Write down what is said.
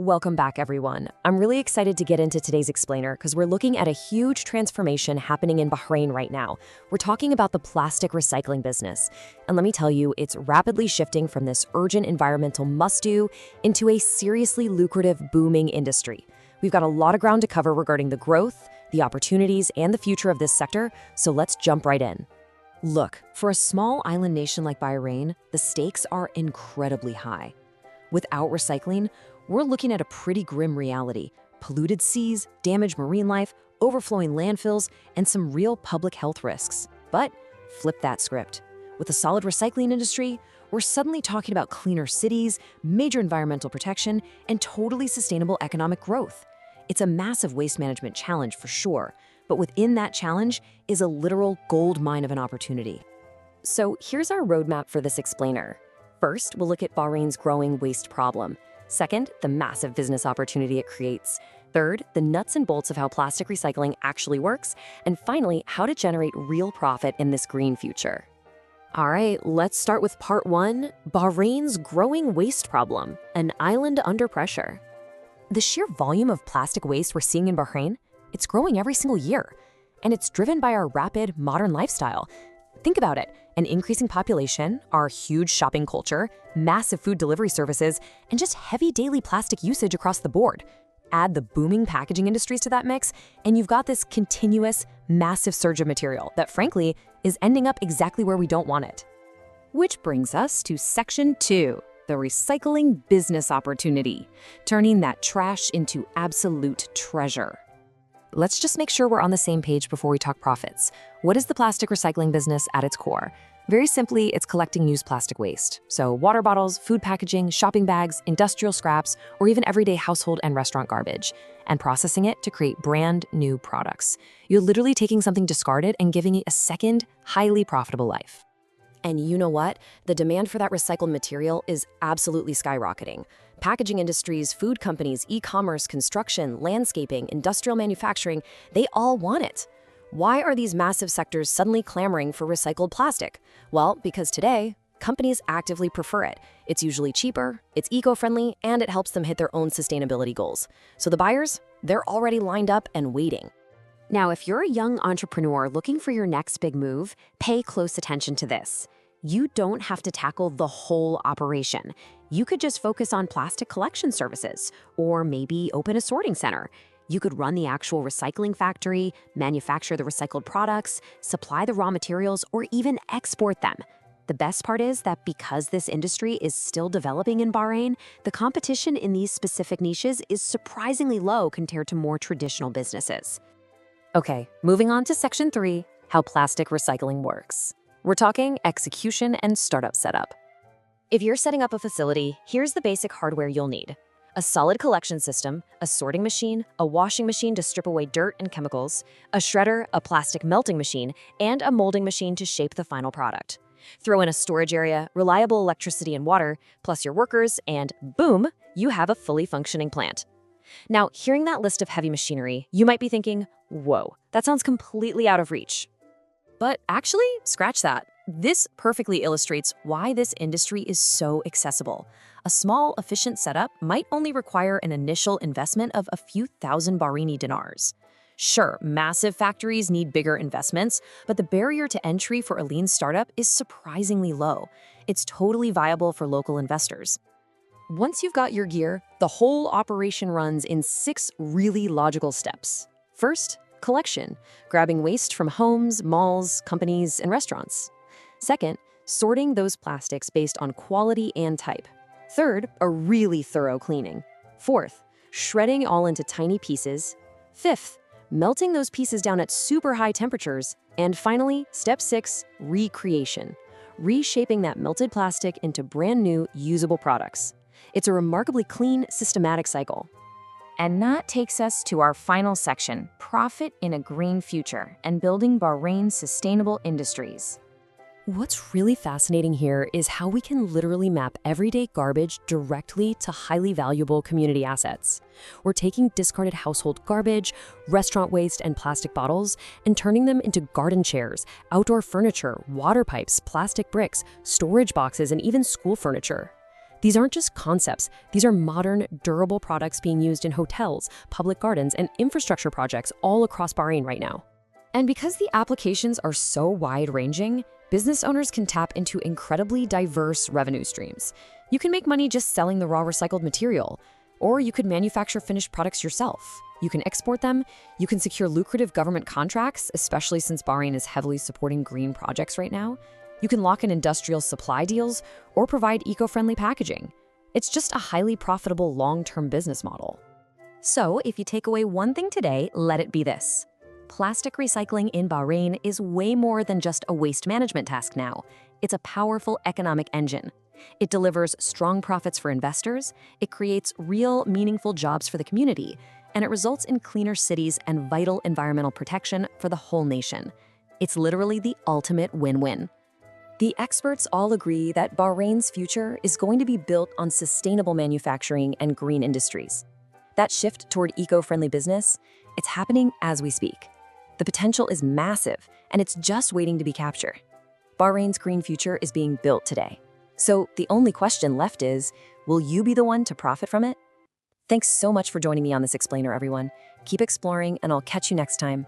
Welcome back, everyone. I'm really excited to get into today's explainer because we're looking at a huge transformation happening in Bahrain right now. We're talking about the plastic recycling business. And let me tell you, it's rapidly shifting from this urgent environmental must-do into a seriously lucrative, booming industry. We've got a lot of ground to cover regarding the growth, the opportunities, and the future of this sector, so let's jump right in. Look, for a small island nation like Bahrain, the stakes are incredibly high. Without recycling, we're looking at a pretty grim reality: polluted seas, damaged marine life, overflowing landfills, and some real public health risks. But flip that script. With a solid recycling industry, we're suddenly talking about cleaner cities, major environmental protection, and totally sustainable economic growth. It's a massive waste management challenge for sure, but within that challenge is a literal gold mine of an opportunity. So here's our roadmap for this explainer. First, we'll look at Bahrain's growing waste problem. Second, the massive business opportunity it creates. Third, the nuts and bolts of how plastic recycling actually works. And finally, how to generate real profit in this green future. All right, let's start with part one: Bahrain's growing waste problem, an island under pressure. The sheer volume of plastic waste we're seeing in Bahrain, it's growing every single year. And it's driven by our rapid, modern lifestyle. Think about it: an increasing population, our huge shopping culture, massive food delivery services, and just heavy daily plastic usage across the board. Add the booming packaging industries to that mix, and you've got this continuous, massive surge of material that, frankly, is ending up exactly where we don't want it. Which brings us to section 2, the recycling business opportunity, turning that trash into absolute treasure. Let's just make sure we're on the same page before we talk profits. What is the plastic recycling business at its core? Very simply, it's collecting used plastic waste. So water bottles, food packaging, shopping bags, industrial scraps, or even everyday household and restaurant garbage, and processing it to create brand new products. You're literally taking something discarded and giving it a second, highly profitable life. And you know what? The demand for that recycled material is absolutely skyrocketing. Packaging industries, food companies, e-commerce, construction, landscaping, industrial manufacturing, they all want it. Why are these massive sectors suddenly clamoring for recycled plastic? Well, because today, companies actively prefer it. It's usually cheaper, it's eco-friendly, and it helps them hit their own sustainability goals. So the buyers, they're already lined up and waiting. Now, if you're a young entrepreneur looking for your next big move, pay close attention to this. You don't have to tackle the whole operation. You could just focus on plastic collection services, or maybe open a sorting center. You could run the actual recycling factory, manufacture the recycled products, supply the raw materials, or even export them. The best part is that because this industry is still developing in Bahrain, the competition in these specific niches is surprisingly low compared to more traditional businesses. Okay, moving on to section 3, how plastic recycling works. We're talking execution and startup setup. If you're setting up a facility, here's the basic hardware you'll need: a solid collection system, a sorting machine, a washing machine to strip away dirt and chemicals, a shredder, a plastic melting machine, and a molding machine to shape the final product. Throw in a storage area, reliable electricity and water, plus your workers, and boom, you have a fully functioning plant. Now, hearing that list of heavy machinery, you might be thinking, whoa, that sounds completely out of reach. But actually, scratch that. This perfectly illustrates why this industry is so accessible. A small, efficient setup might only require an initial investment of a few thousand Bahraini dinars. Sure, massive factories need bigger investments, but the barrier to entry for a lean startup is surprisingly low. It's totally viable for local investors. Once you've got your gear, the whole operation runs in 6 really logical steps. First, collection, grabbing waste from homes, malls, companies, and restaurants. Second, sorting those plastics based on quality and type. Third, a really thorough cleaning. Fourth, shredding all into tiny pieces. Fifth, melting those pieces down at super high temperatures. And finally, step 6, recreation, reshaping that melted plastic into brand new, usable products. It's a remarkably clean, systematic cycle. And that takes us to our final section: profit in a green future and building Bahrain's sustainable industries. What's really fascinating here is how we can literally map everyday garbage directly to highly valuable community assets. We're taking discarded household garbage, restaurant waste, and plastic bottles and turning them into garden chairs, outdoor furniture, water pipes, plastic bricks, storage boxes, and even school furniture. These aren't just concepts, these are modern, durable products being used in hotels, public gardens, and infrastructure projects all across Bahrain right now. And because the applications are so wide-ranging, business owners can tap into incredibly diverse revenue streams. You can make money just selling the raw recycled material, or you could manufacture finished products yourself. You can export them, you can secure lucrative government contracts, especially since Bahrain is heavily supporting green projects right now. You can lock in industrial supply deals or provide eco-friendly packaging. It's just a highly profitable long-term business model. So, if you take away one thing today, let it be this. Plastic recycling in Bahrain is way more than just a waste management task now. It's a powerful economic engine. It delivers strong profits for investors, it creates real, meaningful jobs for the community, and it results in cleaner cities and vital environmental protection for the whole nation. It's literally the ultimate win-win. The experts all agree that Bahrain's future is going to be built on sustainable manufacturing and green industries. That shift toward eco-friendly business, it's happening as we speak. The potential is massive, and it's just waiting to be captured. Bahrain's green future is being built today. So the only question left is, will you be the one to profit from it? Thanks so much for joining me on this explainer, everyone. Keep exploring, and I'll catch you next time.